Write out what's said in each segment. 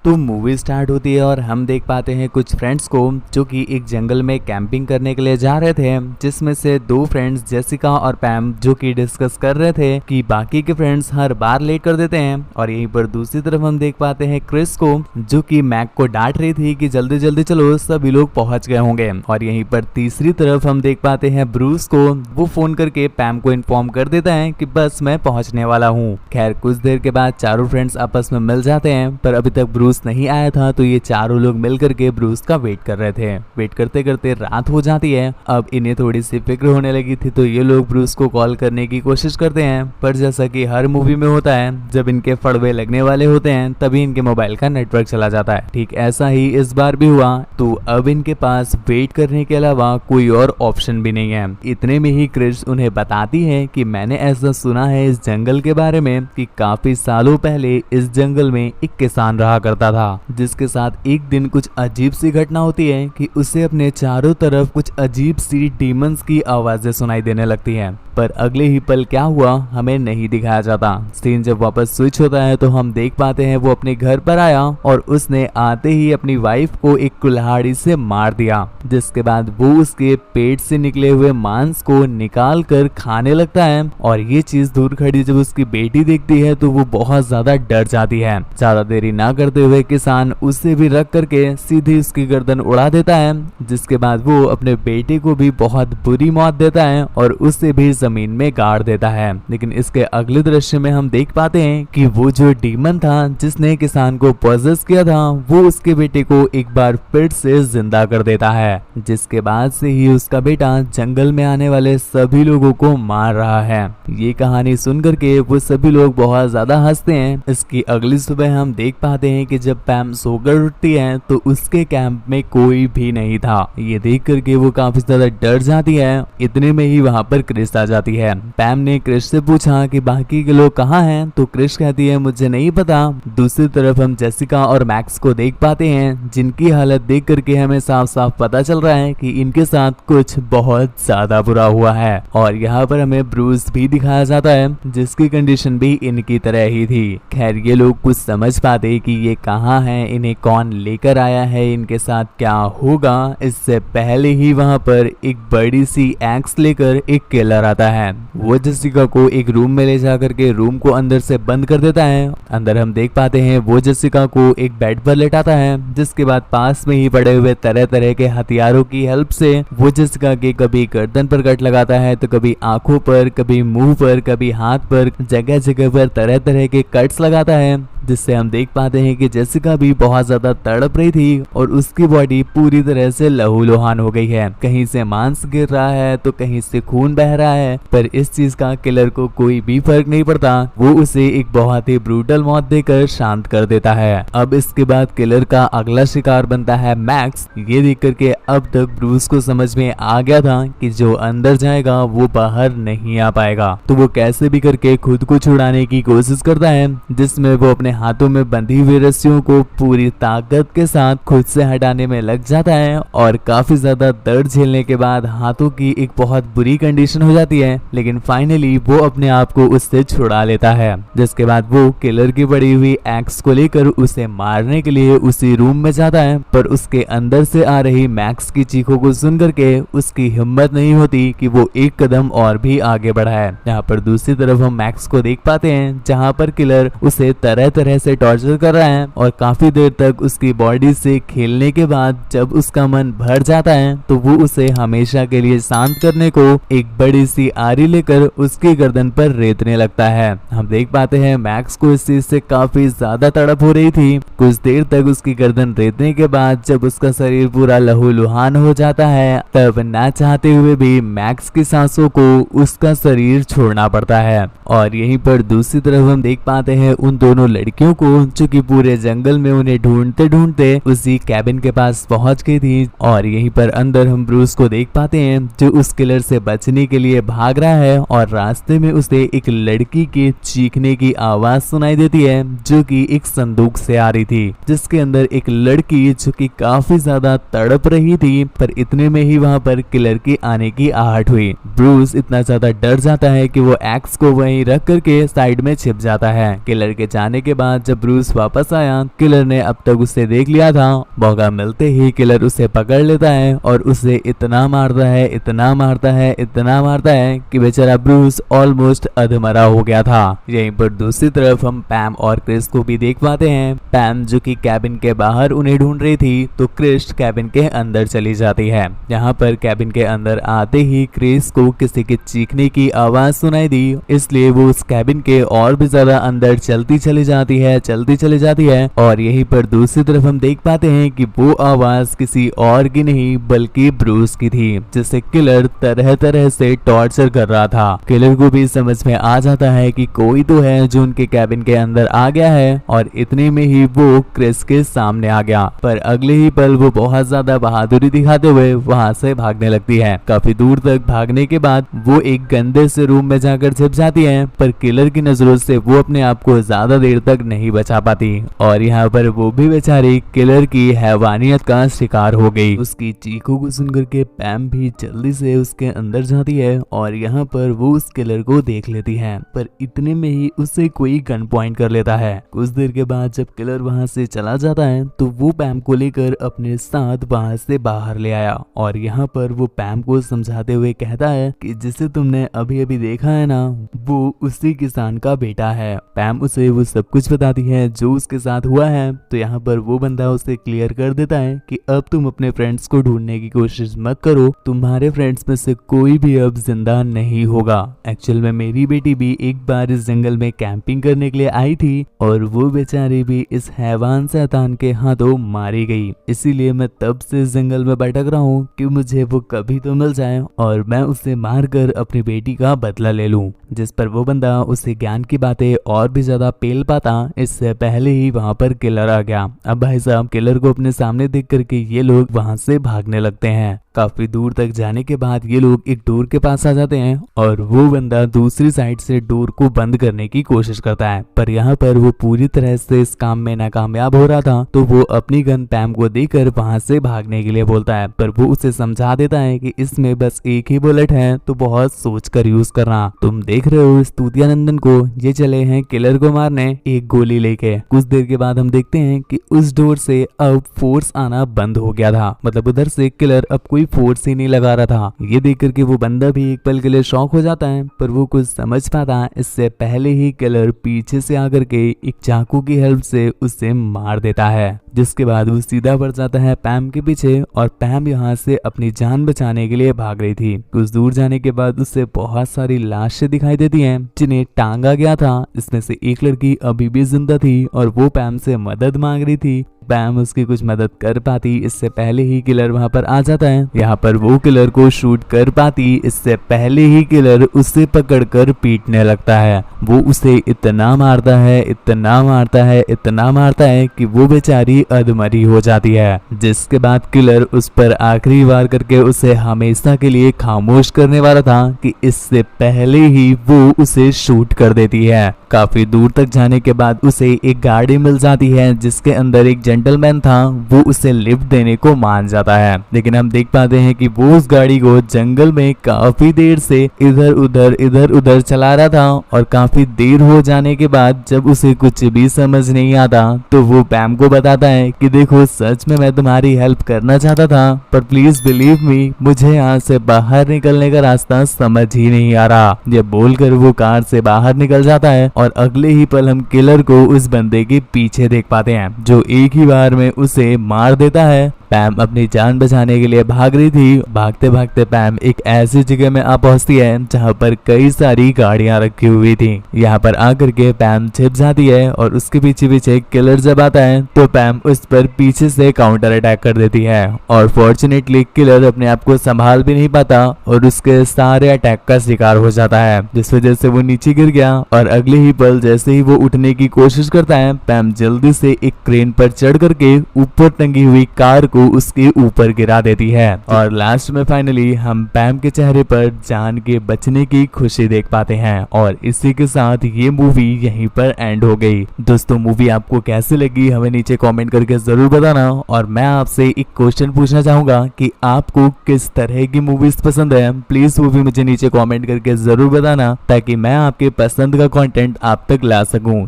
तो movie start होती है और हम देख पाते हैं कुछ फ्रेंड्स को जो कि एक जंगल में कैंपिंग करने के लिए जा रहे थे, जिसमें से दो फ्रेंड्स जेसिका और पैम जो कि डिस्कस कर रहे थे कि बाकी के फ्रेंड्स हर बार लेट कर देते हैं। और यहीं पर दूसरी तरफ हम देख पाते हैं क्रिस को जो कि मैक को डांट रही थी कि जल्दी जल्दी चलो, सभी लोग पहुंच गए होंगे। और यहीं पर तीसरी तरफ हम देख पाते हैं ब्रूस को, वो फोन करके पैम को इन्फॉर्म कर देता है कि बस मैं पहुंचने वाला हूँ। खैर कुछ देर के बाद चारों फ्रेंड्स आपस में मिल जाते हैं, पर अभी तक ब्रूस नहीं आया था, तो ये चारों लोग मिल करके ब्रूस का वेट कर रहे थे। वेट करते करते रात हो जाती है। अब इन्हें थोड़ी सी फिक्र होने लगी थी, तो ये लोग ब्रूस को कॉल करने की कोशिश करते हैं, पर जैसा कि हर मूवी में होता है, जब इनके फड़वे लगने वाले होते हैं तभी इनके मोबाइल का नेटवर्क चला जाता है। ठीक ऐसा ही इस बार भी हुआ। तो अब इनके पास वेट करने के अलावा कोई और ऑप्शन भी नहीं है। इतने में ही क्रिस उन्हें बताती है कि मैंने ऐसा सुना है इस जंगल के बारे में कि काफी सालों पहले इस जंगल में एक किसान रहा करता था, जिसके साथ एक दिन कुछ अजीब सी घटना होती है कि उसे अपने चारों तरफ कुछ अजीब सी डीमंस की आवाजें सुनाई देने लगती हैं। पर अगले ही पल क्या हुआ हमें नहीं दिखाया जाता। सीन जब वापस स्विच होता है तो हम देख पाते हैं वो अपने घर पर आया और उसने आते ही अपनी वाइफ को एक कुल्हाड़ी से मार दिया, जिसके बाद वो उसके पेट से निकले हुए मांस को निकाल कर खाने लगता है। और ये चीज दूर खड़ी जब उसकी बेटी देखती है तो वो बहुत ज्यादा डर जाती है। ज्यादा देरी ना करते हुए किसान उसे भी रख करके सीधी उसकी गर्दन उड़ा देता है, जिसके बाद वो अपने बेटे को भी बहुत बुरी मौत देता है और उससे भी जमीन में गाड़ देता है। लेकिन इसके अगले दृश्य में हम देख पाते हैं कि वो जो डीमन था जिसने किसान को पॉजेस किया था, वो उसके बेटे को एक बार फिर से जिंदा कर देता है, जिसके बाद से ही उसका बेटा जंगल में आने वाले सभी लोगों को मार रहा है। ये कहानी सुन करके वो सभी लोग बहुत ज्यादा हंसते हैं। इसकी अगली सुबह हम देख पाते हैं कि जब पैम सोकर उठती है तो उसके कैंप में कोई भी नहीं था। ये देख करके वो काफी ज्यादा डर जाती है। इतने में ही वहाँ पर क्रिस आ जाती है। पैम ने क्रिस से पूछा कि बाकी के लोग कहाँ हैं, तो क्रिस कहती है मुझे नहीं पता। दूसरी तरफ हम जेसिका और मैक्स को देख पाते हैं, जिनकी हालत देख करके हमें साफ साफ पता चल रहा है कि इनके साथ कुछ बहुत ज्यादा बुरा हुआ है। और यहाँ पर हमें ब्रूस भी दिखाया जाता है, जिसकी कंडीशन भी इनकी तरह ही थी। खैर ये लोग कुछ समझ पाते कि ये कहाँ है, इन्हें कौन लेकर आया है, इनके साथ क्या होगा, इससे पहले ही वहाँ पर एक बड़ी सी एक्स लेकर एक किलर आता है। वो जेसिका को एक रूम में ले जाकर के रूम को अंदर से बंद कर देता है। अंदर हम देख पाते हैं वो जेसिका को एक बेड पर लेटाता है, जिसके बाद पास में ही पड़े हुए तरह तरह के हथियारों की हेल्प से वो जेसिका के कभी गर्दन पर कट लगाता है, तो कभी आंखों पर, कभी मुंह पर, कभी हाथ पर, जगह जगह पर तरह तरह के कट्स लगाता है, जिससे हम देख पाते हैं कि जेसिका भी बहुत ज्यादा तड़प रही थी और उसकी बॉडी पूरी तरह से लहूलुहान हो गई है। कहीं से मांस गिर रहा है तो कहीं से खून बह रहा है, पर इस चीज का किलर को कोई भी फर्क नहीं पड़ता। वो उसे एक बहुत ही ब्रूटल मौत देकर शांत कर देता है। अब इसके बाद किलर का अगला शिकार बनता है मैक्स। ये देख करके अब तक ब्रूस को समझ में आ गया था कि जो अंदर जाएगा वो बाहर नहीं आ पाएगा, तो वो कैसे भी करके खुद को छुड़ाने की कोशिश करता है, जिसमें वो अपने हाथों में बंधी हुई रस्सियों को पूरी ताकत के साथ खुद से हटाने में लग जाता है। और काफी ज्यादा दर्द झेलने के बाद हाथों की एक बहुत बुरी कंडीशन हो जाती है, लेकिन फाइनली वो अपने आप को उससे छुड़ा लेता है। जिसके बाद वो किलर की पड़ी हुई एक्स को लेकर उसे मारने के लिए उसी रूम में जाता है, पर उसके अंदर से आ रही मैक्स की चीखों को सुन करके उसकी हिम्मत नहीं होती कि वो एक कदम और भी आगे बढ़ाए। यहाँ पर दूसरी तरफ हम मैक्स को देख पाते हैं, जहाँ पर किलर उसे तरह तरह से टॉर्चर कर रहा है और काफी देर तक उसकी बॉडी से खेलने के बाद जब उसका मन भर जाता है तो वो उसे हमेशा के लिए शांत करने को एक बड़ी सी आरी लेकर उसकी गर्दन पर रेतने लगता है। हम देख पाते हैं मैक्स को इस चीज से काफी ज्यादा तड़प हो रही थी। कुछ देर तक उसकी गर्दन रेतने के बाद जब उसका शरीर पूरा लहूलुहान हो जाता है, तब ना चाहते हुए भी मैक्स की सांसों को उसका शरीर छोड़ना पड़ता है। और यहीं पर दूसरी तरफ हम देख पाते हैं उन दोनों लड़कियों को जो कि पूरे जंगल में उन्हें ढूंढते ढूंढते उसी कैबिन के पास पहुंच गई थी। और यहीं पर अंदर हम ब्रूस को देख पाते हैं जो उस किलर से बचने के लिए भाग रहा है और रास्ते में उसे एक लड़की के चीखने की आवाज सुनाई देती है, जो कि एक संदूक से आ रही थी, जिसके अंदर एक लड़की जो कि काफी ज्यादा तड़प रही थी। पर इतने में ही वहां पर किलर की आने की आहट हुई। ब्रूस इतना ज्यादा डर जाता है कि वो एक्स को वहीं रख करके साइड में छिप जाता है। किलर के जाने के बाद जब ब्रूस वापस आया, किलर ने अब तक उसे देख लिया था। मौका मिलते ही किलर उसे पकड़ लेता है और उसे इतना मारता है, इतना मारता है, इतना मारता है कि बेचारा ब्रूस ऑलमोस्ट अधमरा हो गया था। यहीं पर दूसरी तरफ हम पैम और क्रिस को भी देख पाते हैं। पैम जो कि कैबिन के बाहर उन्हें ढूंढ रही थी, तो क्रिस कैबिन के अंदर चली जाती है। यहाँ पर कैबिन के अंदर आते ही क्रिस को किसी के चीखने की आवाज सुनाई दी, इसलिए वो उस कैबिन के और भी ज्यादा अंदर चलती चली जाती है, चलती चली जाती है। और यहीं पर दूसरी तरफ हम देख पाते हैं कि वो आवाज किसी और की नहीं बल्कि ब्रूस की थी, जिसे किलर तरह तरह से टॉर्चर कर रहा था। किलर को भी समझ में आ जाता है कि कोई तो है जो उनके कैबिन के अंदर आ गया है, और इतने में ही वो क्रिस के सामने आ गया। पर अगले ही पल वो बहुत ज्यादा बहादुरी दिखाते हुए वहां से भागने लगती है। काफी दूर तक भागने के बाद वो एक गंदे से रूम में जाकर छिप जाती है, पर किलर की नजरों से वो अपने आप को ज्यादा देर तक नहीं बचा पाती, और यहाँ पर वो भी बेचारी किलर की हैवानियत का शिकार हो गई। उसकी चीखों को सुनकर के पैम भी जल्दी से उसके अंदर जाती है, और यहाँ पर वो उस किलर को देख लेती है। पर इतने में ही उसे कोई गन पॉइंट कर लेता है। कुछ देर के बाद जब किलर वहां से चला जाता है, तो वो पैम को लेकर अपने साथ वहां से बाहर ले आया, और यहाँ पर वो पैम को समझाते हुए कहता है कि जिसे तुमने अभी अभी देखा है ना, वो उसी किसान का बेटा है। पैम उसे वो सब कुछ बताती है जो उसके साथ हुआ है। तो यहाँ पर वो बंदा उसे क्लियर कर देता है कि अब तुम अपने फ्रेंड्स को ढूंढने की कोशिश मत करो, तुम्हारे फ्रेंड्स में से कोई भी अब जिंदा नहीं होगा। एक्चुअल में मेरी बेटी भी एक बार इस जंगल में कैंपिंग करने के लिए आई थी, और वो बेचारी भी इस हैवान शैतान के हाथों मारी गई। इसीलिए मैं तब से इस जंगल में भटक रहा हूँ कि मुझे वो कभी तो मिल जाए और मैं उसे मारकर अपनी बेटी का बदला ले लूं। जिस पर वो बंदा उसे ज्ञान की बातें और भी ज्यादा पेल पाता, इससे पहले ही वहां पर किलर आ गया। अब भाई साहब किलर को अपने सामने देख करके ये लोग वहां से भागने लगते हैं। काफी दूर तक जाने के बाद ये लोग एक डोर के पास आ जाते हैं, और वो बंदा दूसरी साइड से डोर को बंद करने की कोशिश करता है। पर यहाँ पर वो पूरी तरह से इस काम में नाकामयाब हो रहा था, तो वो अपनी गन पैम को देकर वहां से भागने के लिए बोलता है। पर वो उसे समझा देता है कि इसमें बस एक ही बुलेट है, तो बहुत सोच कर यूज करना। तुम देख रहे हो इस तूतिया नंदन को, ये चले हैं किलर को मारने एक गोली लेके। कुछ देर के बाद हम देखते हैं कि उस डोर से अब फोर्स आना बंद हो गया था, मतलब उधर से किलर अब कोई फोर्स ही नहीं लगा रहा था। ये देख करके वो बंदा भी एक पल के लिए शॉक हो जाता है, पर वो कुछ समझ पाता इससे पहले ही किलर पीछे से आकर के एक चाकू की हेल्प से उसे मार देता है। जिसके बाद वो सीधा बढ़ जाता है पैम के पीछे, और पैम यहाँ से अपनी जान बचाने के लिए भाग रही थी। कुछ दूर जाने के बाद उससे बहुत सारी लाशें दिखाई देती हैं जिन्हें टांगा गया था। इसमें से एक लड़की अभी भी जिंदा थी और वो पैम से मदद मांग रही थी। पैम उसकी कुछ मदद कर पाती इससे पहले ही किलर वहां पर आ जाता है। यहाँ पर वो किलर को शूट कर पाती इससे पहले ही किलर उसे पकड़कर पीटने लगता है। वो उसे इतना मारता है, इतना मारता है, इतना मारता है कि वो बेचारी अधमरी हो जाती है। जिसके बाद किलर उस पर आखिरी वार करके उसे हमेशा के लिए खामोश करने वाला था कि इससे पहले ही वो उसे शूट कर देती है। काफी दूर तक जाने के बाद उसे एक गाड़ी मिल जाती है जिसके अंदर एक जेंटलमैन था। वो उसे लिफ्ट देने को मान जाता है, लेकिन हम देख पाते हैं कि वो उस गाड़ी को जंगल में काफी देर से इधर उधर चला रहा था, और काफी देर हो जाने के बाद जब उसे कुछ भी समझ नहीं आता तो वो पैम को बताता है कि देखो सच में मैं तुम्हारी हेल्प करना चाहता था, पर प्लीज बिलीव मी, मुझे यहाँ से बाहर निकलने का रास्ता समझ ही नहीं आ रहा। ये बोलकर वो कार से बाहर निकल जाता है, और अगले ही पल हम किलर को उस बंदे के पीछे देख पाते हैं जो एक ही बार में उसे मार देता है। पैम अपनी जान बचाने के लिए भाग रही थी। भागते भागते पैम एक ऐसी जगह में आ पहुंचती है जहां पर कई सारी गाड़ियां रखी हुई थी। यहाँ पर आकर के पैम छिप जाती है, और उसके पीछे पीछे किलर जब आता है तो पैम उस पर पीछे से काउंटर अटैक कर देती है, और फॉर्चुनेटली किलर अपने आप को संभाल भी नहीं पाता और उसके सारे अटैक का शिकार हो जाता है, जिस वजह से वो नीचे गिर गया। और अगले ही पल जैसे ही वो उठने की कोशिश करता है, पैम जल्दी से एक क्रेन पर चढ़ करके ऊपर टंगी हुई कार को को उसके ऊपर गिरा देती है और लास्ट में फाइनली हम पैम के चेहरे पर जान के बचने की खुशी देख पाते हैं। और इसी के साथ ये मूवी यहीं पर एंड हो गई। दोस्तों मूवी आपको कैसी लगी हमें नीचे कमेंट करके जरूर बताना। और मैं आपसे एक क्वेश्चन पूछना चाहूंगा कि आपको किस तरह की मूवीज पसंद है, प्लीज वो भी मुझे नीचे कमेंट करके जरूर बताना ताकि मैं आपके पसंद का कंटेंट आप तक ला सकूं।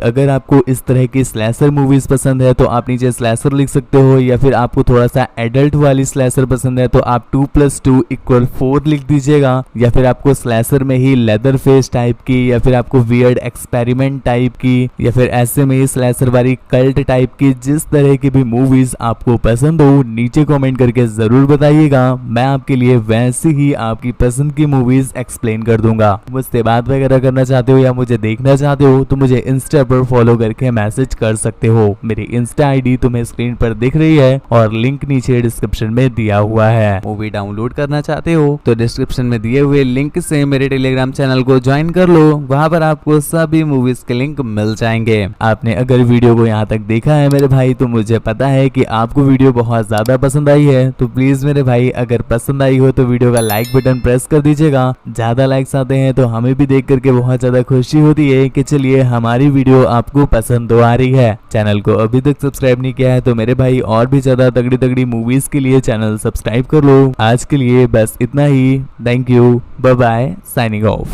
अगर आपको इस तरह की स्लैशर मूवीज पसंद है तो आप नीचे स्लैशर लिख सकते हो, या फिर आपको थोड़ा सा एडल्ट वाली स्लैशर पसंद है तो आप 2+2=4 लिख दीजिएगा, या फिर आपको स्लैशर में ही लेदर फेस टाइप की, या फिर आपको वियर्ड एक्सपेरिमेंट टाइप की, या फिर ऐसे में ही स्लैशर वाली कल्ट टाइप की, जिस तरह की भी मूवीज आपको पसंद हो नीचे कमेंट करके जरूर बताइएगा। मैं आपके लिए वैसे ही आपकी पसंद की मूवीज एक्सप्लेन कर दूंगा। मुझसे बात वगैरह करना चाहते हो या मुझे देखना चाहते हो तो मुझे इंस्टा पर फॉलो करके मैसेज कर सकते हो। मेरी इंस्टा आईडी तुम्हें स्क्रीन पर दिख रही है और लिंक नीचे डिस्क्रिप्शन में दिया हुआ है। मूवी डाउनलोड करना चाहते हो तो डिस्क्रिप्शन में दिए हुए लिंक से मेरे टेलीग्राम चैनल को ज्वाइन कर लो, वहां पर आपको सभी मूवीज के लिंक मिल जाएंगे। आपने अगर वीडियो को यहाँ तक देखा है मेरे भाई तो मुझे पता है कि आपको वीडियो बहुत ज्यादा पसंद आई है, तो प्लीज मेरे भाई अगर पसंद आई हो तो वीडियो का लाइक बटन प्रेस कर दीजिएगा। ज्यादा लाइक्स आते हैं तो हमें भी देख करके बहुत ज्यादा खुशी होती है कि चलिए हमारी वीडियो आपको पसंद तो आ रही है। चैनल को अभी तक सब्सक्राइब नहीं किया है तो मेरे भाई और भी ज्यादा तगड़ी तगड़ी मूवीज के लिए चैनल सब्सक्राइब कर लो। आज के लिए बस इतना ही। Thank you, bye bye, signing of.